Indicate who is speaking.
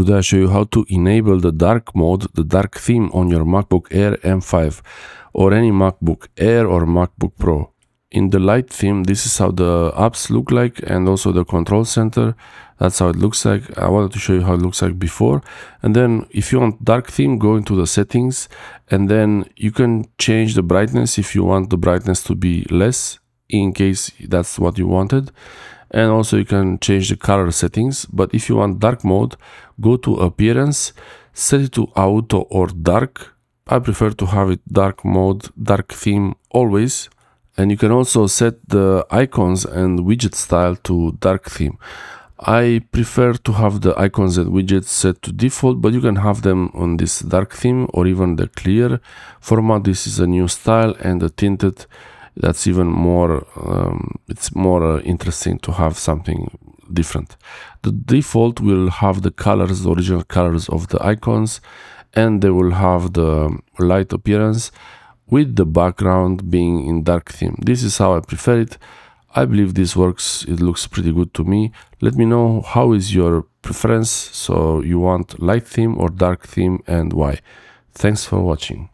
Speaker 1: Today I show you how to enable the dark mode, the dark theme on your MacBook Air M5 or any MacBook Air or MacBook Pro. In the light theme, this is how the apps look like, and also the control center. That's how it looks like. I wanted to show you how it looks like before. And then if you want dark theme, go into the settings, and then you can change the brightness if you want the brightness to be less, in case that's what you wanted. And also you can change the color settings. But if you want dark mode, go to appearance, set it to auto or dark. I prefer to have it dark mode, dark theme always. And you can also set the icons and widget style to dark theme. I prefer to have the icons and widgets set to default, but you can have them on this dark theme or even the clear format. This is a new style, and the tinted, that's even more, it's more interesting to have something different. The default will have the colors, the original colors of the icons, and they will have the light appearance with the background being in dark theme. This is how I prefer it. I believe this works. It looks pretty good to me. Let me know how is your preference. So you want light theme or dark theme, and why. Thanks for watching.